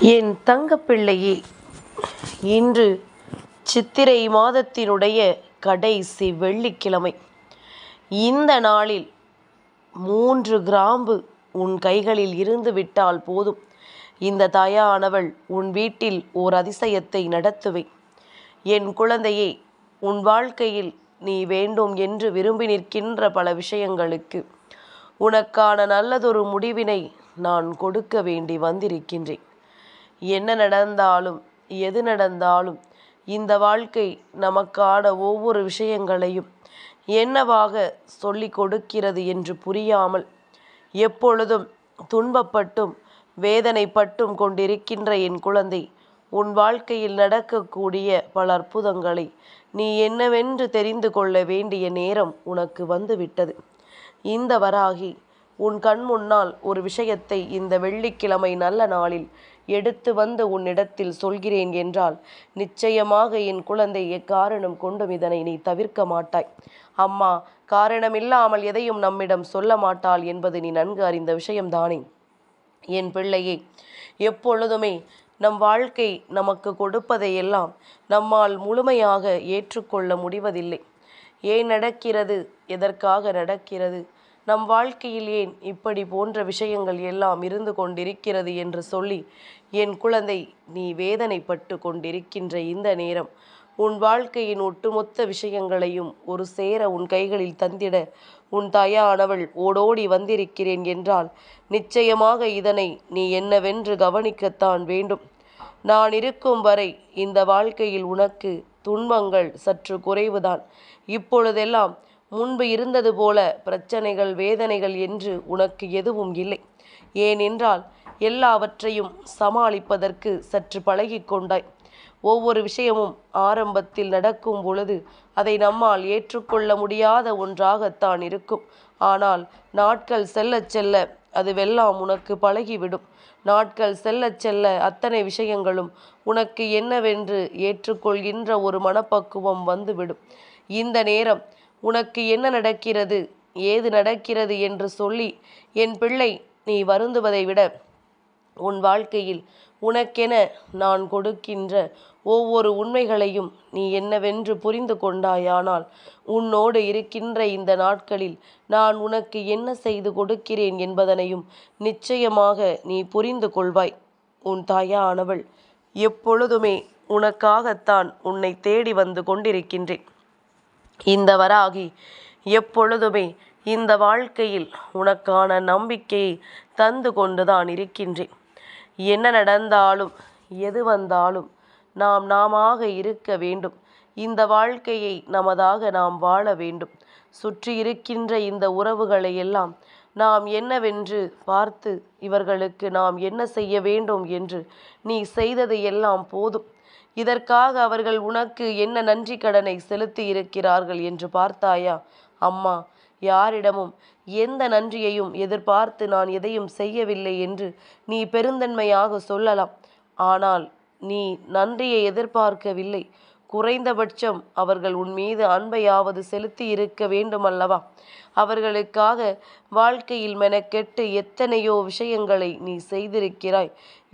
என் தங்கப்பிள்ளையே, இன்று சித்திரை மாதத்தினுடைய கடைசி வெள்ளிக்கிழமை. இந்த நாளில் 3 கிராம்பு உன் கைகளில் இருந்து விட்டால் போதும், இந்த தாயானவள் உன் வீட்டில் ஓர் அதிசயத்தை நடத்துவேன். என் குழந்தையே, உன் வாழ்க்கையில் நீ வேண்டும் என்று விரும்பி நிற்கின்ற பல விஷயங்களுக்கு உனக்கான நல்லதொரு முடிவினை நான் கொடுக்க வேண்டி வந்திருக்கின்றேன். என்ன நடந்தாலும் எது நடந்தாலும் இந்த வாழ்க்கை நமக்கான ஒவ்வொரு விஷயங்களையும் என்னவாக சொல்லிக் கொடுக்கிறது என்று புரியாமல் எப்பொழுதும் துன்பப்பட்டும் வேதனைப்பட்டும் கொண்டிருக்கின்ற என் குழந்தை, உன் வாழ்க்கையில் நடக்கக்கூடிய பல அற்புதங்களை நீ என்னவென்று தெரிந்து கொள்ள வேண்டிய நேரம் உனக்கு வந்துவிட்டது. இந்த வராகி உன் கண் முன்னால் ஒரு விஷயத்தை இந்த வெள்ளிக்கிழமை நல்ல நாளில் எடுத்து வந்து உன்னிடத்தில் சொல்கிறேன் என்றால் நிச்சயமாக என் குழந்தை எக்காரணம் கொண்டும் இதனை நீ தவிர்க்க மாட்டாய். அம்மா காரணமில்லாமல் எதையும் நம்மிடம் சொல்ல மாட்டாள் என்பது நீ நன்கு அறிந்த விஷயம்தானே. என் பிள்ளையே, எப்பொழுதுமே நம் வாழ்க்கை நமக்கு கொடுப்பதையெல்லாம் நம்மால் முழுமையாக ஏற்றுக்கொள்ள முடிவதில்லை. ஏன் நடக்கிறது, எதற்காக நடக்கிறது, நம் வாழ்க்கையில் ஏன் இப்படி போன்ற விஷயங்கள் எல்லாம் இருந்து கொண்டிருக்கிறது என்று சொல்லி என் குழந்தை நீ வேதனைப்பட்டு கொண்டிருக்கின்ற இந்த நேரம் உன் வாழ்க்கையின் ஒட்டுமொத்த விஷயங்களையும் ஒரு சேர உன் கைகளில் தந்திட உன் தாயானவள் ஓடோடி வந்திருக்கிறேன் என்றால் நிச்சயமாக இதனை நீ என்னவென்று கவனிக்கத்தான் வேண்டும். நான் இருக்கும் வரை இந்த வாழ்க்கையில் உனக்கு துன்பங்கள் சற்று குறைவுதான். இப்பொழுதெல்லாம் முன்பு இருந்தது போல பிரச்சனைகள் வேதனைகள் என்று உனக்கு எதுவும் இல்லை. ஏனென்றால் எல்லாவற்றையும் சமாளிப்பதற்கு சற்று பழகிக்கொண்டாய். ஒவ்வொரு விஷயமும் ஆரம்பத்தில் நடக்கும் பொழுது அதை நம்மால் ஏற்றுக்கொள்ள முடியாத ஒன்றாகத்தான் இருக்கும். ஆனால் நாட்கள் செல்ல செல்ல அதுவெல்லாம் உனக்கு பழகிவிடும். நாட்கள் செல்ல செல்ல அத்தனை விஷயங்களும் உனக்கு என்னவென்று ஏற்றுக்கொள்கின்ற ஒரு மனப்பக்குவம் வந்துவிடும். இந்த நேரம் உனக்கு என்ன நடக்கிறது, ஏது நடக்கிறது என்று சொல்லி என் பிள்ளை நீ வருந்துவதை விட உன் வாழ்க்கையில் உனக்கென நான் கொடுக்கின்ற ஒவ்வொரு உண்மைகளையும் நீ என்னவென்று புரிந்து கொண்டாயானால் உன்னோடு இருக்கின்ற இந்த நாட்களில் நான் உனக்கு என்ன செய்து கொடுக்கிறேன் என்பதனையும் நிச்சயமாக நீ புரிந்து கொள்வாய். உன் தாயானவள் எப்பொழுதுமே உனக்காகத்தான் உன்னை தேடி வந்து கொண்டிருக்கின்றேன். இந்த வராகி எப்பொழுதுமே இந்த வாழ்க்கையில் உனக்கான நம்பிக்கையை தந்து கொண்டுதான் இருக்கின்றேன். என்ன நடந்தாலும் எது வந்தாலும் நாமாக இருக்க வேண்டும். இந்த வாழ்க்கையை நமதாக நாம் வாழ வேண்டும். சுற்றி இருக்கின்ற இந்த உறவுகளை எல்லாம் நாம் என்னவென்று பார்த்து இவர்களுக்கு நாம் என்ன செய்ய வேண்டும் என்று நீ செய்தது எல்லாம் போதும். இதற்காக அவர்கள் உனக்கு என்ன நன்றி கடனை செலுத்தி இருக்கிறார்கள் என்று பார்த்தாயா? அம்மா யாரிடமும் எந்த நன்றியையும் எதிர்பார்த்து நான் எதையும் செய்யவில்லை என்று நீ பெருந்தன்மையாக சொல்லலாம். ஆனால் நீ நன்றியை எதிர்பார்க்கவில்லை. குறைந்தபட்சம் அவர்கள் உன் மீது அன்பையாவது செலுத்தி இருக்க வேண்டுமல்லவா? அவர்களுக்காக வாழ்க்கையில் மெனக்கெட்டு எத்தனையோ விஷயங்களை நீ செய்திருக்கிறாய்.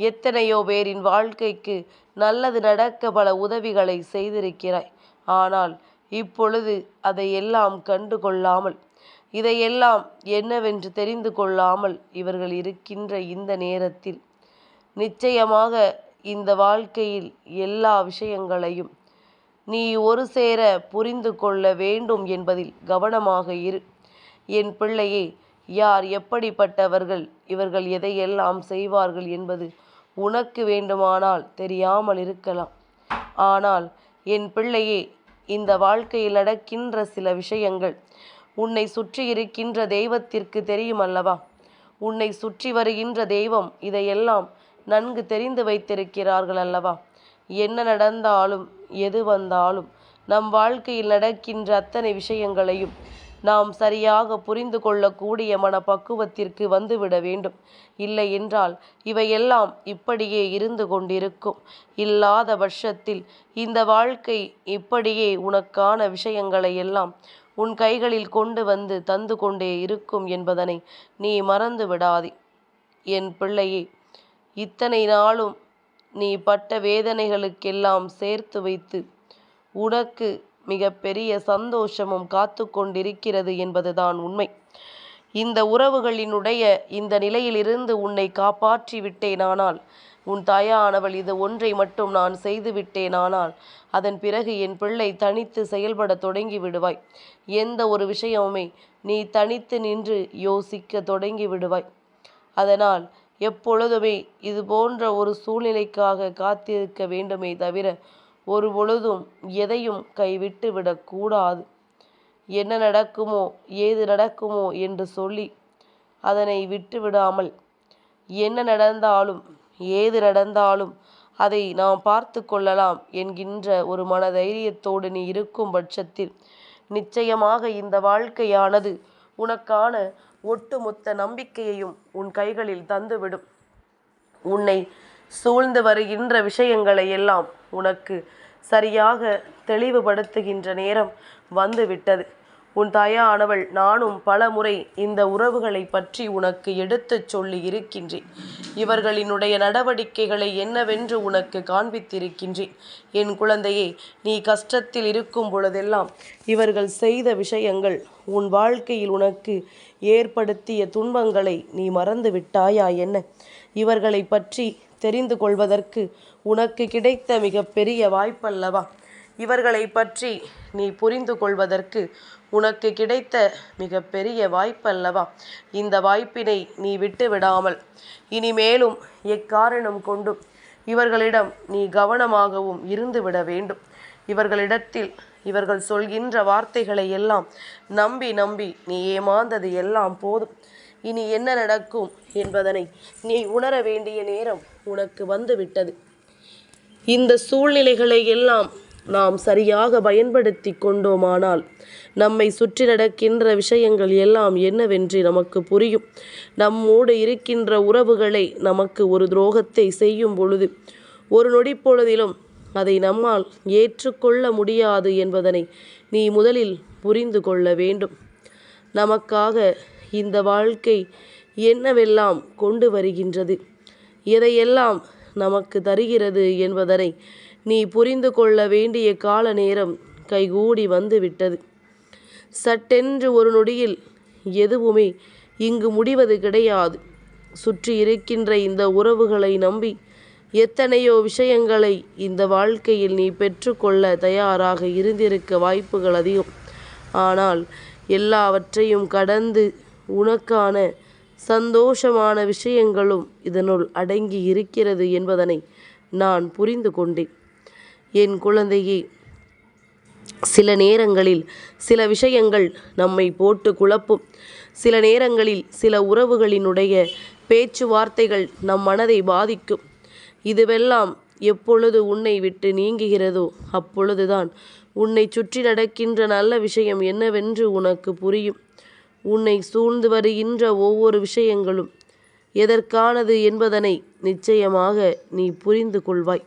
எத்தனையோ பேரின் வாழ்க்கைக்கு நல்லது நடக்க பல உதவிகளை செய்திருக்கிறாய். ஆனால் இப்பொழுது அதையெல்லாம் கண்டு கொள்ளாமல், இதையெல்லாம் என்னவென்று தெரிந்து கொள்ளாமல் இவர்கள் இருக்கின்ற இந்த நேரத்தில் நிச்சயமாக இந்த வாழ்க்கையில் எல்லா விஷயங்களையும் நீ ஒரு சேர புரிந்து கொள்ள வேண்டும் என்பதில் கவனமாக இரு. என் பிள்ளையே, யார் எப்படிப்பட்டவர்கள், இவர்கள் எதையெல்லாம் செய்வார்கள் என்பது உனக்கு வேண்டுமானால் தெரியாமல் இருக்கலாம். ஆனால் என் பிள்ளையே, இந்த வாழ்க்கையில் நடக்கின்ற சில விஷயங்கள் உன்னை சுற்றி இருக்கின்ற தெய்வத்திற்கு தெரியுமல்லவா? உன்னை சுற்றி வருகின்ற தெய்வம் இதையெல்லாம் நன்கு தெரிந்து வைத்திருக்கிறார்கள் அல்லவா? என்ன நடந்தாலும் எது வந்தாலும் நம் வாழ்க்கையில் நடக்கின்ற அத்தனை விஷயங்களையும் நாம் சரியாக புரிந்து கொள்ளக்கூடிய மனப்பக்குவத்திற்கு வந்துவிட வேண்டும். இல்லை என்றால் இவையெல்லாம் இப்படியே இருந்து கொண்டிருக்கும். இல்லாத பட்சத்தில் இந்த வாழ்க்கை இப்படியே உனக்கான விஷயங்களை எல்லாம் உன் கைகளில் கொண்டு வந்து தந்து கொண்டே இருக்கும் என்பதனை நீ மறந்து விடாதே. என் பிள்ளையே, இத்தனை நாளும் நீ பட்ட வேதனைகளுக்கெல்லாம் சேர்த்து வைத்து உனக்கு மிக பெரிய சந்தோஷமும் காத்து கொண்டிருக்கிறது என்பதுதான் உண்மை. இந்த உறவுகளினுடைய இந்த நிலையிலிருந்து உன்னை காப்பாற்றி விட்டேனானால், உன் தாயானவள் இது ஒன்றை மட்டும் நான் செய்து விட்டேனானால், அதன் பிறகு என் பிள்ளை தனித்து செயல்பட தொடங்கி விடுவாய். எந்த ஒரு விஷயமுமே நீ தனித்து நின்று யோசிக்க தொடங்கி விடுவாய். அதனால் எப்பொழுதுமே இது போன்ற ஒரு சூழ்நிலைக்காக காத்திருக்க வேண்டுமே தவிர ஒரு பொழுதும் எதையும் கைவிட்டு விடக்கூடாது. என்ன நடக்குமோ ஏது நடக்குமோ என்று சொல்லி அதனை விட்டு விடாமல், என்ன நடந்தாலும் ஏது நடந்தாலும் அதை நாம் பார்த்து கொள்ளலாம் என்கின்ற ஒரு மனதைரியத்தோடு நீ இருக்கும் பட்சத்தில் நிச்சயமாக இந்த வாழ்க்கையானது உனக்கான ஒட்டுமொத்த நம்பிக்கையையும் உன் கைகளில் தந்துவிடும். உன்னை சூழ்ந்து வருகின்ற விஷயங்களை எல்லாம் உனக்கு சரியாக தெளிவுபடுத்துகின்ற நேரம் வந்துவிட்டது. உன் தாயானவள் நானும் பல முறை இந்த உறவுகளை பற்றி உனக்கு எடுத்துச் சொல்லி இருக்கின்றேன். இவர்களினுடைய நடவடிக்கைகளை என்னவென்று உனக்கு காண்பித்திருக்கின்றேன். என் குழந்தையே, நீ கஷ்டத்தில் இருக்கும் பொழுதெல்லாம் இவர்கள் செய்த விஷயங்கள், உன் வாழ்க்கையில் உனக்கு ஏற்படுத்திய துன்பங்களை நீ மறந்து விட்டாயா என்ன? இவர்களை பற்றி தெரிந்து கொள்வதற்கு உனக்கு கிடைத்த மிகப்பெரிய வாய்ப்பல்லவா? இவர்களை பற்றி நீ புரிந்து கொள்வதற்கு உனக்கு கிடைத்த மிகப்பெரிய வாய்ப்பல்லவா? இந்த வாய்ப்பினை நீ விட்டு விடாமல் இனிமேலும் எக்காரணம் கொண்டும் இவர்களிடம் நீ கவனமாகவும் இருந்து விட வேண்டும். இவர்களிடத்தில் இவர்கள் சொல்கின்ற வார்த்தைகளை எல்லாம் நம்பி நம்பி நீ ஏமாந்தது எல்லாம் போதும். இனி என்ன நடக்கும் என்பதனை நீ உணர வேண்டிய நேரம் உனக்கு வந்துவிட்டது. இந்த சூழ்நிலைகளை எல்லாம் நாம் சரியாக பயன்படுத்தி கொண்டோமானால் நம்மை சுற்றி நடக்கின்ற விஷயங்கள் எல்லாம் என்னவென்று நமக்கு புரியும். நம்மோடு இருக்கின்ற உறவுகளை நமக்கு ஒரு துரோகத்தை செய்யும் பொழுது ஒரு நொடி பொழுதிலும் அதை நம்மால் ஏற்றுக்கொள்ள முடியாது என்பதனை நீ முதலில் புரிந்து கொள்ள வேண்டும். நமக்காக இந்த வாழ்க்கை என்னவெல்லாம் கொண்டு வருகின்றது, எதையெல்லாம் நமக்கு தருகிறது என்பதனை நீ புரிந்து கொள்ள வேண்டிய கால நேரம் கைகூடி வந்துவிட்டது. சட்டென்று ஒரு நொடியில் எதுவுமே இங்கு முடிவது கிடையாது. சுற்றி இருக்கின்ற இந்த உறவுகளை நம்பி எத்தனையோ விஷயங்களை இந்த வாழ்க்கையில் நீ பெற்றுக்கொள்ள தயாராக இருந்திருக்க வாய்ப்புகள் அதிகம். ஆனால் எல்லாவற்றையும் கடந்து உனக்கான சந்தோஷமான விஷயங்களும் இதனுள் அடங்கி இருக்கிறது என்பதனை நான் புரிந்து கொண்டேன். என் குழந்தையே, சில நேரங்களில் சில விஷயங்கள் நம்மை போட்டு குழப்பும். சில நேரங்களில் சில உறவுகளினுடைய பேச்சுவார்த்தைகள் நம் மனதை பாதிக்கும். இதுவெல்லாம் எப்பொழுது உன்னை விட்டு நீங்குகிறதோ அப்பொழுதுதான் உன்னை சுற்றி நடக்கின்ற நல்ல விஷயம் என்னவென்று உனக்கு புரியும். உன்னை சூழ்ந்து வருகின்ற ஒவ்வொரு விஷயங்களும் எதற்கானது என்பதனை நிச்சயமாக நீ புரிந்து கொள்வாய்.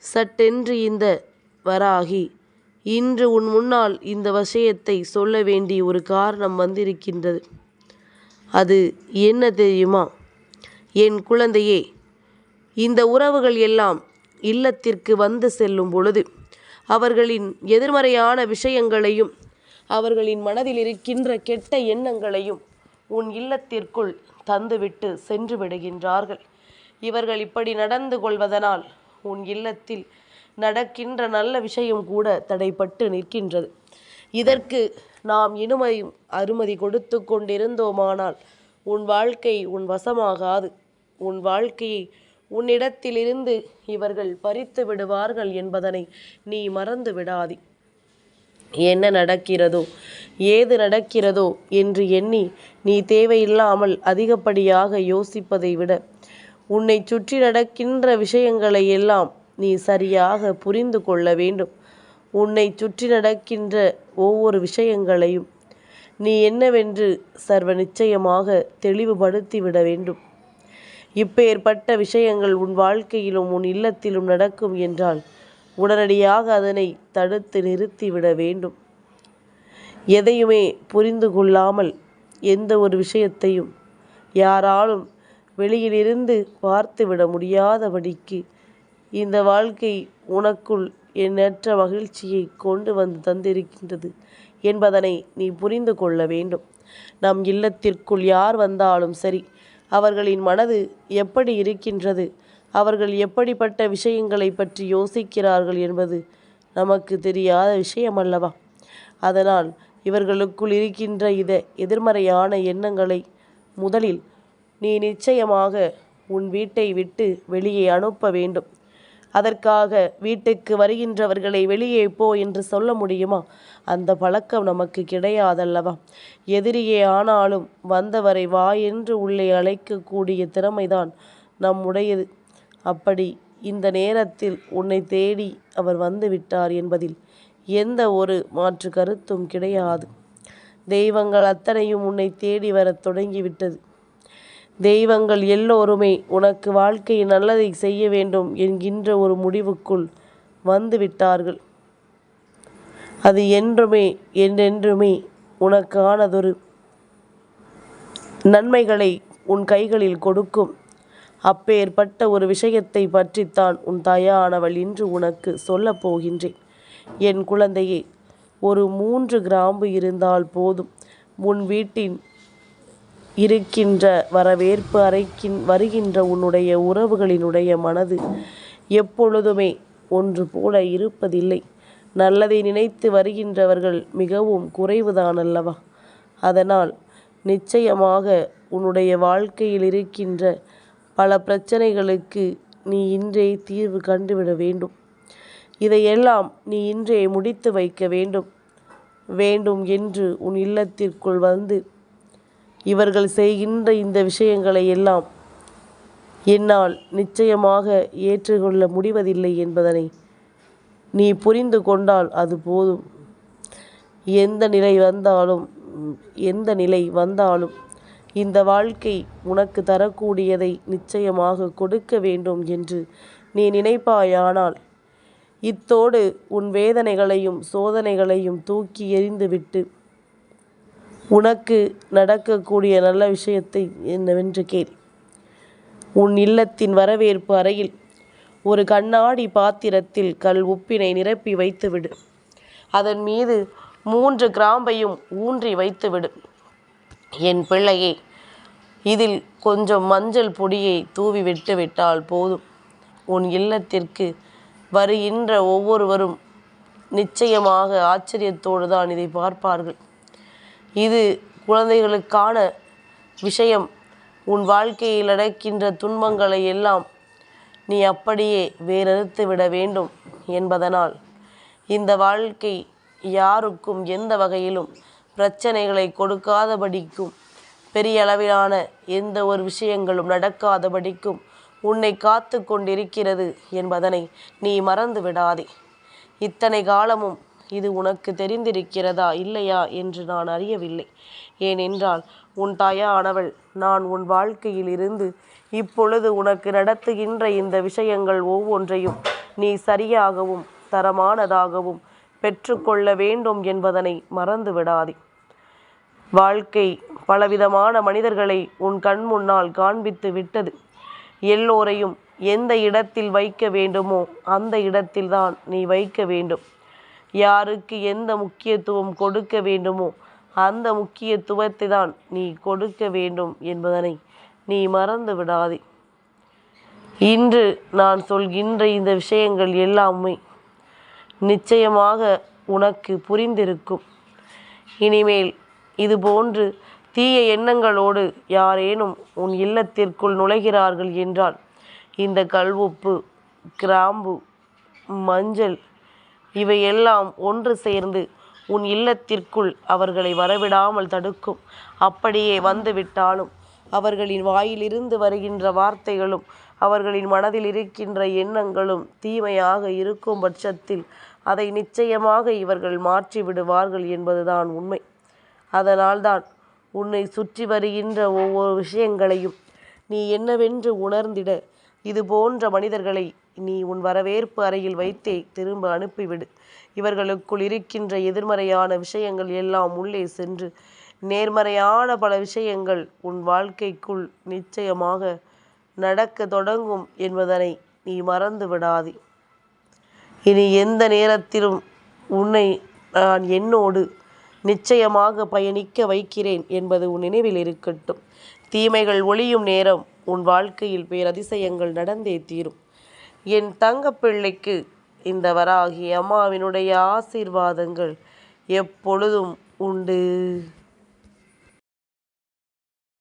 சட்டென்று இந்த வராகி இன்று உன் முன்னால் இந்த விஷயத்தை சொல்ல வேண்டிய ஒரு காரணம் வந்திருக்கின்றது. அது என்ன தெரியுமா? என் குழந்தையே, இந்த உறவுகள் எல்லாம் இல்லத்திற்கு வந்து செல்லும் பொழுது அவர்களின் எதிர்மறையான விஷயங்களையும் அவர்களின் மனதில் இருக்கின்ற கெட்ட எண்ணங்களையும் உன் இல்லத்திற்குள் தந்துவிட்டு சென்று விடுகின்றார்கள். இவர்கள் இப்படி நடந்து கொள்வதனால் உன் இல்லத்தில் நடக்கின்ற நல்ல விஷயம் கூட தடைப்பட்டு நிற்கின்றது. இதற்கு நாம் இனிமையும் அனுமதி கொடுத்து கொண்டிருந்தோமானால் உன் வாழ்க்கை உன் வசமாகாது. உன் வாழ்க்கையை உன்னிடத்திலிருந்து இவர்கள் பறித்து விடுவார்கள் என்பதனை நீ மறந்து விடாதே. என்ன நடக்கிறதோ ஏது நடக்கிறதோ என்று எண்ணி நீ தேவையில்லாமல் அதிகப்படியாக யோசிப்பதை விட உன்னை சுற்றி நடக்கின்ற விஷயங்களை எல்லாம் நீ சரியாக புரிந்து கொள்ள வேண்டும். உன்னை சுற்றி நடக்கின்ற ஒவ்வொரு விஷயங்களையும் நீ என்னவென்று சர்வ நிச்சயமாக தெளிவுபடுத்திவிட வேண்டும். இப்பேற்பட்ட விஷயங்கள் உன் வாழ்க்கையிலும் உன் இல்லத்திலும் நடக்கும் என்றால் உடனடியாக அதனை தடுத்து நிறுத்திவிட வேண்டும். எதையுமே புரிந்து கொள்ளாமல் எந்த ஒரு விஷயத்தையும் யாராலும் வெளியிலிருந்து பார்த்துவிட முடியாதபடிக்கு இந்த வாழ்க்கை உனக்குள் எண்ணற்ற மகிழ்ச்சியை கொண்டு வந்து தந்திருக்கின்றது என்பதனை நீ புரிந்து கொள்ள வேண்டும். நம் இல்லத்திற்குள் யார் வந்தாலும் சரி, அவர்களின் மனது எப்படி இருக்கின்றது, அவர்கள் எப்படிப்பட்ட விஷயங்களை பற்றி யோசிக்கிறார்கள் என்பது நமக்கு தெரியாத விஷயமல்லவா? அதனால் இவர்களுக்குள் இருக்கின்ற எதிர்மறையான எண்ணங்களை முதலில் நீ நிச்சயமாக உன் வீட்டை விட்டு வெளியே அனுப்ப வேண்டும். அதற்காக வீட்டுக்கு வருகின்றவர்களை வெளியே போ என்று சொல்ல முடியுமா? அந்த பழக்கம் நமக்கு கிடையாதல்லவா? எதிரியே ஆனாலும் வந்தவரை வா என்று உள்ளே அழைக்கக்கூடிய திறமைதான் நம்முடையது. அப்படி இந்த நேரத்தில் உன்னை தேடி அவர் வந்துவிட்டார் என்பதில் எந்த ஒரு மாற்று கருத்தும் கிடையாது. தெய்வங்கள் அத்தனையும் உன்னை தேடி வரத் தொடங்கிவிட்டது. தெய்வங்கள் எல்லோருமே உனக்கு வாழ்க்கையில் நல்லதை செய்ய வேண்டும் என்கின்ற ஒரு முடிவுக்குள் வந்துவிட்டார்கள். அது என்றென்றுமே உனக்கானதொரு நன்மைகளை உன் கைகளில் கொடுக்கும். அப்பேற்பட்ட ஒரு விஷயத்தை பற்றித்தான் உன் தாயானவள் இன்று உனக்கு சொல்லப் போகின்றேன். என் குழந்தையே, ஒரு 3 கிராம்பு இருந்தால் போதும். உன் வீட்டின் இருக்கின்ற வரவேற்பு வருகின்ற உன்னுடைய உறவுகளினுடைய மனது எப்பொழுதுமே ஒன்று போல இருப்பதில்லை. நல்லதை நினைத்து வருகின்றவர்கள் மிகவும் குறைவுதான் அல்லவா? அதனால் நிச்சயமாக உன்னுடைய வாழ்க்கையில் இருக்கின்ற பல பிரச்சனைகளுக்கு நீ இன்றே தீர்வு கண்டுவிட வேண்டும். இதையெல்லாம் நீ இன்றே முடித்து வைக்க வேண்டும் என்று உன் இல்லத்திற்குள் வந்து இவர்கள் செய்கின்ற இந்த விஷயங்களை எல்லாம் என்னால் நிச்சயமாக ஏற்றுக்கொள்ள முடிவதில்லை என்பதனை நீ புரிந்து கொண்டால் அது போதும். எந்த நிலை வந்தாலும் இந்த வாழ்க்கை உனக்கு தரக்கூடியதை நிச்சயமாக கொடுக்க வேண்டும் என்று நீ நினைப்பாயானால் இத்தோடு உன் வேதனைகளையும் சோதனைகளையும் தூக்கி எறிந்துவிட்டு உனக்கு நடக்கக்கூடிய நல்ல விஷயத்தை என்னவென்று கேள். உன் இல்லத்தின் வரவேற்பு அறையில் ஒரு கண்ணாடி பாத்திரத்தில் கல் உப்பினை நிரப்பி வைத்துவிடு. அதன் மீது 3 கிராம்பையும் ஊன்றி வைத்துவிடு. என் பிள்ளையே, இதில் கொஞ்சம் மஞ்சள் பொடியை தூவி விட்டால் போதும். உன் இல்லத்திற்கு வருகின்ற ஒவ்வொருவரும் நிச்சயமாக ஆச்சரியத்தோடு தான் இதை பார்ப்பார்கள். இது குழந்தைகளுக்கான விஷயம். உன் வாழ்க்கையில் நடக்கின்ற துன்பங்களை எல்லாம் நீ அப்படியே வேறறுத்து விட வேண்டும் என்பதனால் இந்த வாழ்க்கை யாருக்கும் எந்த வகையிலும் பிரச்சனைகளை கொடுக்காதபடிக்கும் பெரிய அளவிலான எந்த ஒரு விஷயங்களும் நடக்காதபடிக்கும் உன்னை காத்து கொண்டிருக்கிறது என்பதனை நீ மறந்து விடாதே. இத்தனை காலமும் இது உனக்கு தெரிந்திருக்கிறதா இல்லையா என்று நான் அறியவில்லை. ஏனென்றால் உன் தாயானவள் நான் உன் வாழ்க்கையில் இருந்து இப்பொழுது உனக்கு நடத்துகின்ற இந்த விஷயங்கள் ஒவ்வொன்றையும் நீ சரியாகவும் தரமானதாகவும் பெற்றுக்கொள்ள வேண்டும் என்பதனை மறந்து விடாதே. வாழ்க்கை பலவிதமான மனிதர்களை உன் கண் முன்னால் காண்பித்து விட்டது. எல்லோரையும் எந்த இடத்தில் வைக்க வேண்டுமோ அந்த இடத்தில்தான் நீ வைக்க வேண்டும். யாருக்கு எந்த முக்கியத்துவம் கொடுக்க வேண்டுமோ அந்த முக்கியத்துவத்தை தான் நீ கொடுக்க வேண்டும் என்பதனை நீ மறந்து விடாதே. இன்று நான் சொல்கின்ற இந்த விஷயங்கள் எல்லாமே நிச்சயமாக உனக்கு புரிந்திருக்கும். இனிமேல் இதுபோன்று தீய எண்ணங்களோடு யாரேனும் உன் இல்லத்திற்குள் நுழைகிறார்கள் என்றால் இந்த கல்உப்பு, கிராம்பு, மஞ்சள் இவையெல்லாம் ஒன்று சேர்ந்து உன் இல்லத்திற்குள் அவர்களை வரவிடாமல் தடுக்கும். அப்படியே வந்துவிட்டாலும் அவர்களின் வாயிலிருந்து வருகின்ற வார்த்தைகளும் அவர்களின் மனதில் இருக்கின்ற எண்ணங்களும் தீமையாக இருக்கும் பட்சத்தில் அதை நிச்சயமாக இவர்கள் மாற்றி விடுவார்கள் என்பதுதான் உண்மை. அதனால்தான் உன்னை சுற்றி வருகின்ற ஒவ்வொரு விஷயங்களையும் நீ என்னவென்று உணர்ந்திட இது போன்ற மனிதர்களை நீ உன் வரவேற்பு அறையில் வைத்தே திரும்ப அனுப்பிவிடு. இவர்களுக்குள் இருக்கின்ற எதிர்மறையான விஷயங்கள் எல்லாம் உள்ளே சென்று நேர்மறையான பல விஷயங்கள் உன் வாழ்க்கைக்குள் நிச்சயமாக நடக்க தொடங்கும் என்பதனை நீ மறந்து விடாதே. இனி எந்த நேரத்திலும் உன்னை நான் என்னோடு நிச்சயமாக பயணிக்க வைக்கிறேன் என்பது உன் நினைவில் இருக்கட்டும். தீமைகள் ஒழியும் நேரம் உன் வாழ்க்கையில் பேரதிசயங்கள் நடந்தே தீரும். என் தங்கப்பிள்ளைக்கு இந்த வராகி அம்மாவினுடைய ஆசீர்வாதங்கள் எப்பொழுதும் உண்டு.